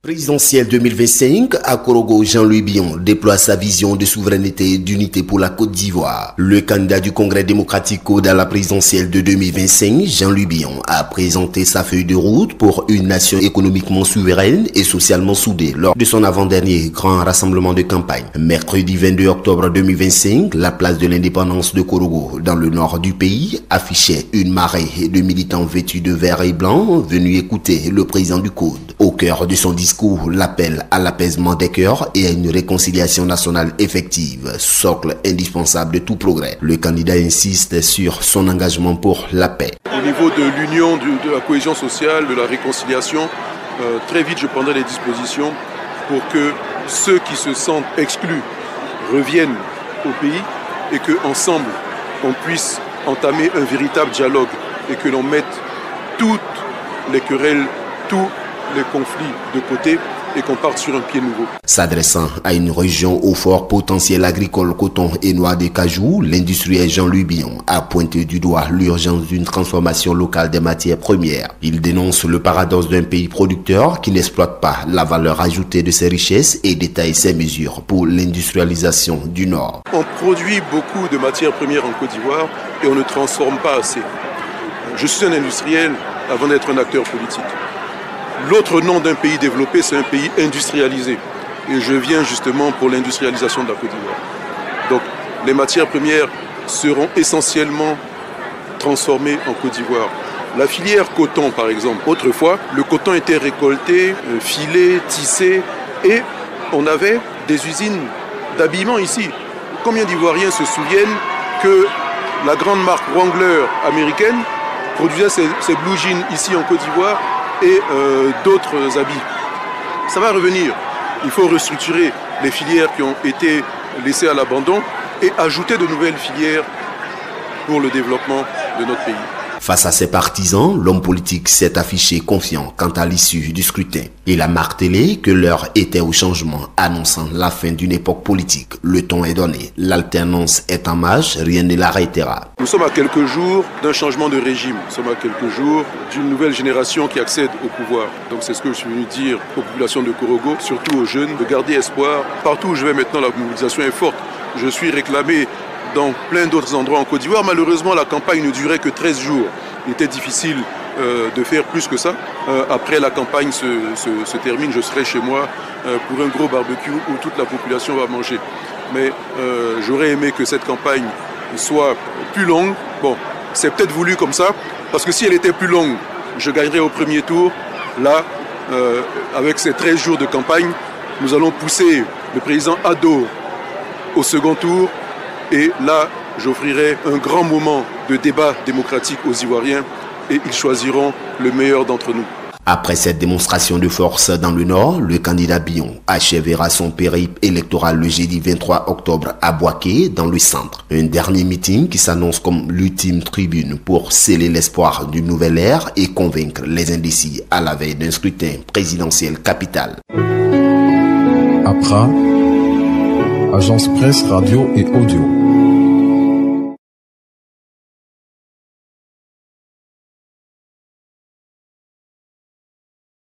Présidentielle 2025, à Korogo, Jean-Louis Billon déploie sa vision de souveraineté et d'unité pour la Côte d'Ivoire. Le candidat du Congrès démocratique à la présidentielle de 2025, Jean-Louis Billon, a présenté sa feuille de route pour une nation économiquement souveraine et socialement soudée lors de son avant-dernier grand rassemblement de campagne. Mercredi 22 octobre 2025, la place de l'indépendance de Korogo, dans le nord du pays, affichait une marée de militants vêtus de vert et blanc venus écouter le président du Code. Au cœur de son discours, l'appel à l'apaisement des cœurs et à une réconciliation nationale effective, socle indispensable de tout progrès. Le candidat insiste sur son engagement pour la paix. Au niveau de l'union, de la cohésion sociale, de la réconciliation, très vite je prendrai les dispositions pour que ceux qui se sentent exclus reviennent au pays et qu'ensemble on puisse entamer un véritable dialogue et que l'on mette toutes les querelles, tous les conflits de côté et qu'on parte sur un pied nouveau. S'adressant à une région au fort potentiel agricole, coton et noix de cajou, l'industriel Jean-Louis Billon a pointé du doigt l'urgence d'une transformation locale des matières premières. Il dénonce le paradoxe d'un pays producteur qui n'exploite pas la valeur ajoutée de ses richesses et détaille ses mesures pour l'industrialisation du Nord. On produit beaucoup de matières premières en Côte d'Ivoire et on ne transforme pas assez. Je suis un industriel avant d'être un acteur politique. L'autre nom d'un pays développé, c'est un pays industrialisé. Et je viens justement pour l'industrialisation de la Côte d'Ivoire. Donc les matières premières seront essentiellement transformées en Côte d'Ivoire. La filière coton, par exemple, autrefois, le coton était récolté, filé, tissé, et on avait des usines d'habillement ici. Combien d'Ivoiriens se souviennent que la grande marque Wrangler américaine produisait ses blue jeans ici en Côte d'Ivoire et d'autres habits. Ça va revenir. Il faut restructurer les filières qui ont été laissées à l'abandon et ajouter de nouvelles filières pour le développement de notre pays. Face à ses partisans, l'homme politique s'est affiché confiant quant à l'issue du scrutin. Il a martelé que l'heure était au changement, annonçant la fin d'une époque politique. Le ton est donné, l'alternance est en marche, rien ne l'arrêtera. Nous sommes à quelques jours d'un changement de régime. Nous sommes à quelques jours d'une nouvelle génération qui accède au pouvoir. Donc c'est ce que je suis venu dire aux populations de Korogo, surtout aux jeunes, de garder espoir. Partout où je vais maintenant, la mobilisation est forte. Je suis réclamé dans plein d'autres endroits en Côte d'Ivoire. Malheureusement, la campagne ne durait que 13 jours. Il était difficile de faire plus que ça. Après la campagne se termine, je serai chez moi pour un gros barbecue où toute la population va manger. Mais j'aurais aimé que cette campagne soit plus longue. Bon, c'est peut-être voulu comme ça, parce que si elle était plus longue, je gagnerais au premier tour. Là, avec ces 13 jours de campagne, nous allons pousser le président Ado au second tour. Et là, j'offrirai un grand moment de débat démocratique aux Ivoiriens et ils choisiront le meilleur d'entre nous. Après cette démonstration de force dans le Nord, le candidat Billon achèvera son périple électoral le jeudi 23 octobre à Boaké, dans le centre. Un dernier meeting qui s'annonce comme l'ultime tribune pour sceller l'espoir d'une nouvelle ère et convaincre les indécis à la veille d'un scrutin présidentiel capital. APRA, Agence Presse, Radio et Audio.